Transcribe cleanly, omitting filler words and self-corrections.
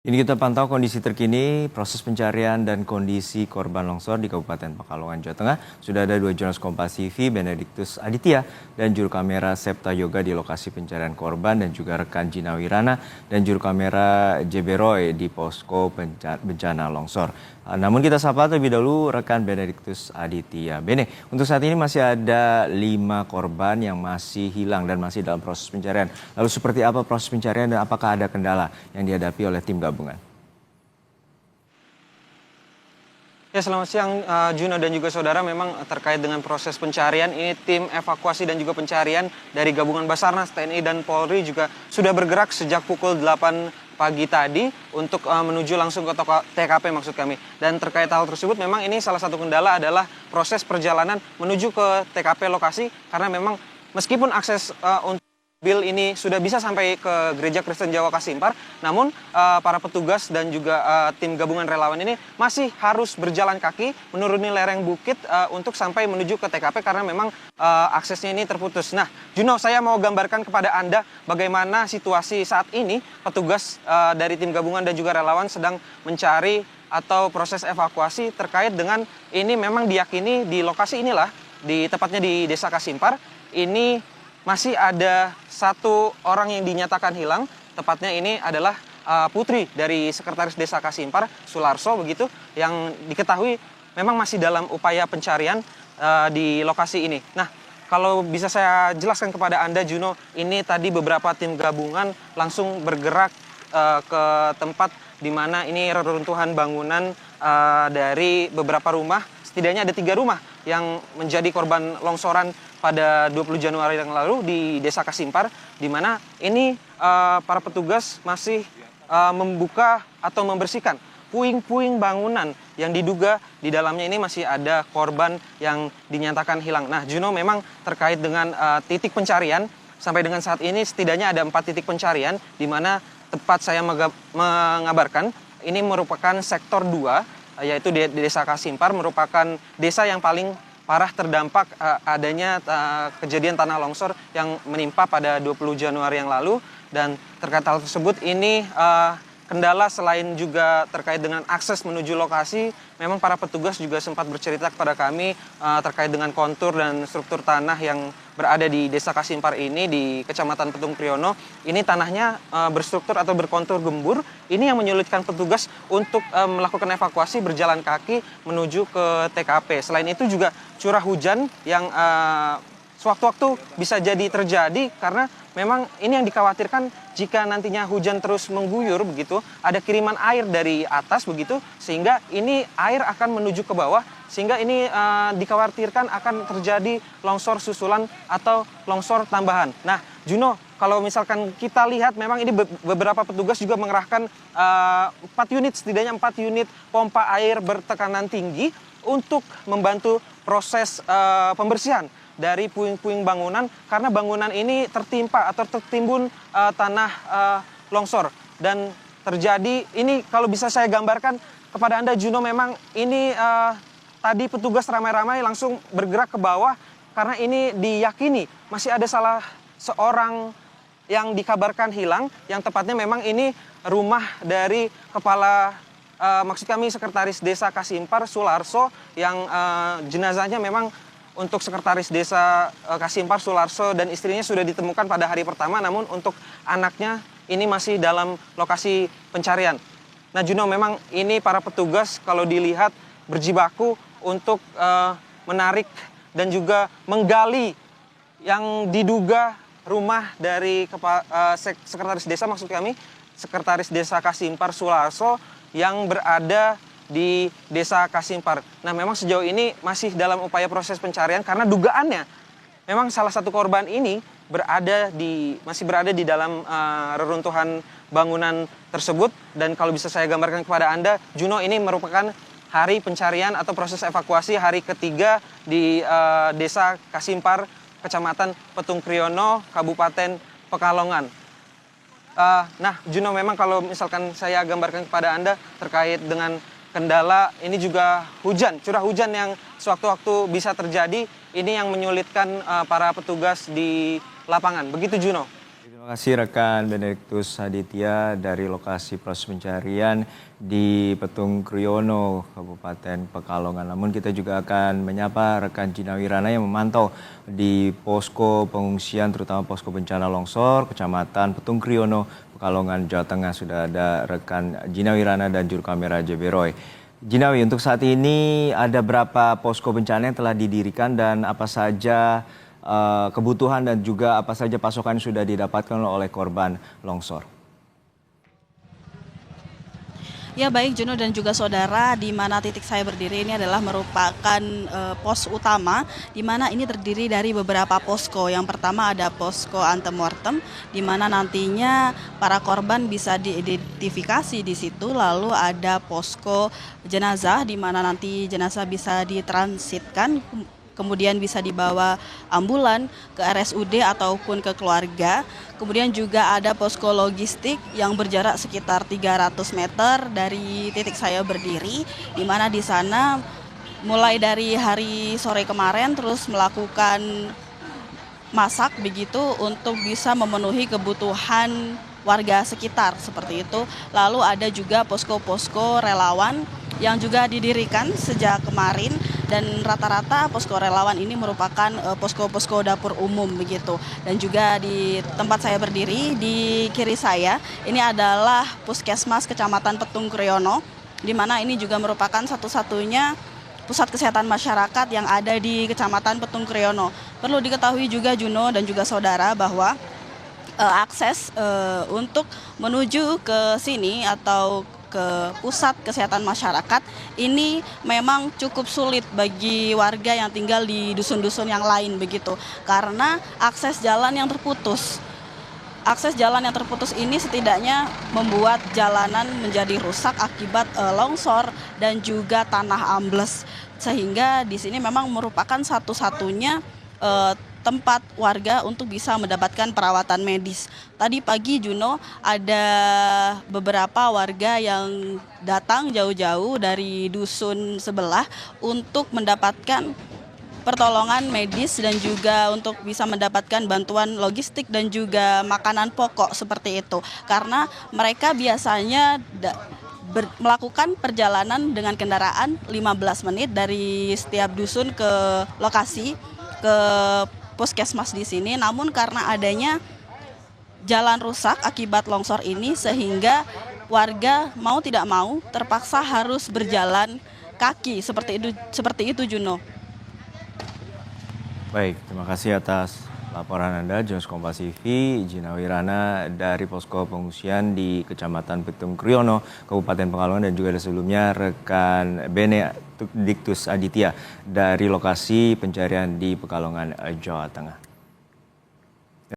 Ini kita pantau kondisi terkini, proses pencarian dan kondisi korban longsor di Kabupaten Pekalongan, Jawa Tengah. Sudah ada dua jurnalis Kompas TV, Benediktus Aditya dan juru kamera Septa Yoga di lokasi pencarian korban dan juga rekan Gina Wirana dan juru kamera Jeberoy di posko bencana longsor. Namun kita sapa terlebih dahulu rekan Benediktus Aditya. Bene, untuk saat ini masih ada 5 korban yang masih hilang dan masih dalam proses pencarian. Lalu seperti apa proses pencarian dan apakah ada kendala yang dihadapi oleh tim gabungan? Ya, selamat siang Juno dan juga saudara. Memang terkait dengan proses pencarian, ini tim evakuasi dan juga pencarian dari gabungan Basarnas, TNI dan Polri juga sudah bergerak sejak pukul 8 pagi tadi untuk menuju langsung ke TKP maksud kami. Dan terkait hal tersebut memang ini salah satu kendala adalah proses perjalanan menuju ke TKP lokasi, karena memang meskipun akses untuk mobil ini sudah bisa sampai ke Gereja Kristen Jawa Kasimpar, namun para petugas dan juga tim gabungan relawan ini masih harus berjalan kaki menuruni lereng bukit untuk sampai menuju ke TKP karena memang aksesnya ini terputus. Nah, Juno, saya mau gambarkan kepada Anda bagaimana situasi saat ini petugas dari tim gabungan dan juga relawan sedang mencari atau proses evakuasi terkait dengan ini. Memang diyakini di lokasi inilah, tepatnya di Desa Kasimpar, ini masih ada 1 orang yang dinyatakan hilang. Tepatnya ini adalah putri dari Sekretaris Desa Kasimpar, Sularso begitu, yang diketahui memang masih dalam upaya pencarian di lokasi ini. Nah, kalau bisa saya jelaskan kepada Anda, Juno, ini tadi beberapa tim gabungan langsung bergerak ke tempat di mana ini reruntuhan bangunan dari beberapa rumah. Setidaknya ada 3 rumah yang menjadi korban longsoran pada 20 Januari yang lalu di Desa Kasimpar, di mana ini para petugas masih membuka atau membersihkan puing-puing bangunan yang diduga di dalamnya ini masih ada korban yang dinyatakan hilang. Nah, Juno, memang terkait dengan titik pencarian, sampai dengan saat ini setidaknya ada 4 titik pencarian, di mana tempat saya mengabarkan ini merupakan sektor 2, yaitu di Desa Kasimpar, merupakan desa yang paling parah terdampak adanya kejadian tanah longsor yang menimpa pada 20 Januari yang lalu. Dan terkait hal tersebut, ini kendala selain juga terkait dengan akses menuju lokasi, memang para petugas juga sempat bercerita kepada kami terkait dengan kontur dan struktur tanah yang berada di Desa Kasimpar ini di Kecamatan Petung Priyono. Ini tanahnya berstruktur atau berkontur gembur. Ini yang menyulitkan petugas untuk melakukan evakuasi berjalan kaki menuju ke TKP. Selain itu juga curah hujan yang sewaktu-waktu bisa jadi terjadi, karena memang ini yang dikhawatirkan jika nantinya hujan terus mengguyur begitu, ada kiriman air dari atas begitu, sehingga ini air akan menuju ke bawah, sehingga ini dikhawatirkan akan terjadi longsor susulan atau longsor tambahan. Nah, Juno, kalau misalkan kita lihat memang ini beberapa petugas juga mengerahkan 4 unit, setidaknya 4 unit pompa air bertekanan tinggi untuk membantu proses pembersihan dari puing-puing bangunan, karena bangunan ini tertimpa atau tertimbun tanah longsor. Dan terjadi ini, kalau bisa saya gambarkan kepada Anda, Juno, memang ini tadi petugas ramai-ramai langsung bergerak ke bawah, karena ini diyakini masih ada salah seorang yang dikabarkan hilang, yang tepatnya memang ini rumah dari kepala maksud kami Sekretaris Desa Kasimpar, Sularso, yang jenazahnya memang untuk Sekretaris Desa Kasimpar, Sularso, dan istrinya sudah ditemukan pada hari pertama, namun untuk anaknya ini masih dalam lokasi pencarian. Nah, Juno, memang ini para petugas kalau dilihat berjibaku untuk menarik dan juga menggali yang diduga rumah dari Sekretaris Desa, maksud kami Sekretaris Desa Kasimpar, Sularso, yang berada di Desa Kasimpar. Nah, memang sejauh ini masih dalam upaya proses pencarian, karena dugaannya memang salah satu korban ini masih berada di dalam reruntuhan bangunan tersebut. Dan kalau bisa saya gambarkan kepada Anda, Juno, ini merupakan hari pencarian atau proses evakuasi hari ketiga di Desa Kasimpar, Kecamatan Petung Priyono, Kabupaten Pekalongan. Nah, Juno, memang kalau misalkan saya gambarkan kepada Anda terkait dengan kendala, ini juga curah hujan yang sewaktu-waktu bisa terjadi, ini yang menyulitkan para petugas di lapangan. Begitu, Juno. Terima Terima kasih rekan Benediktus Aditya dari lokasi proses pencarian di Petung Kriono, Kabupaten Pekalongan. Namun kita juga akan menyapa rekan Gina Wirana yang memantau di posko pengungsian, terutama posko bencana longsor, Kecamatan Petung Kriono, Pekalongan, Jawa Tengah. Sudah ada rekan Gina Wirana dan juru kamera JB Roy. Ginawi, untuk saat ini ada berapa posko bencana yang telah didirikan dan apa saja kebutuhan dan juga apa saja pasokan yang sudah didapatkan oleh korban longsor? Ya baik Juno dan juga saudara, di mana titik saya berdiri ini adalah merupakan pos utama, di mana ini terdiri dari beberapa posko. Yang pertama ada posko antemortem, di mana nantinya para korban bisa diidentifikasi di situ. Lalu ada posko jenazah, di mana nanti jenazah bisa ditransitkan, kemudian bisa dibawa ambulan ke RSUD ataupun ke keluarga. Kemudian juga ada posko logistik yang berjarak sekitar 300 meter dari titik saya berdiri, di mana di sana mulai dari hari sore kemarin terus melakukan masak begitu untuk bisa memenuhi kebutuhan warga sekitar seperti itu. Lalu ada juga posko-posko relawan yang juga didirikan sejak kemarin, dan rata-rata posko relawan ini merupakan posko-posko dapur umum begitu. Dan juga di tempat saya berdiri di kiri saya ini adalah Puskesmas Kecamatan Petung Kriono, di mana ini juga merupakan satu-satunya pusat kesehatan masyarakat yang ada di Kecamatan Petung Kriono. Perlu diketahui juga Juno dan juga saudara bahwa akses untuk menuju ke sini atau ke pusat kesehatan masyarakat ini memang cukup sulit bagi warga yang tinggal di dusun-dusun yang lain begitu, karena akses jalan yang terputus. Akses jalan yang terputus ini setidaknya membuat jalanan menjadi rusak akibat longsor dan juga tanah ambles, sehingga di sini memang merupakan satu-satunya tempat warga untuk bisa mendapatkan perawatan medis. Tadi pagi Juno ada beberapa warga yang datang jauh-jauh dari dusun sebelah untuk mendapatkan pertolongan medis dan juga untuk bisa mendapatkan bantuan logistik dan juga makanan pokok seperti itu. Karena mereka biasanya melakukan perjalanan dengan kendaraan 15 menit dari setiap dusun ke lokasi, ke puskesmas di sini. Namun karena adanya jalan rusak akibat longsor ini, sehingga warga mau tidak mau terpaksa harus berjalan kaki seperti itu Juno. Baik, terima kasih atas laporan Anda, Jurnalis Kompas TV, Gina Wirana dari posko pengungsian di Kecamatan Petung Kriono, Kabupaten Pekalongan, dan juga ada sebelumnya rekan Benediktus Aditya dari lokasi pencarian di Pekalongan, Jawa Tengah.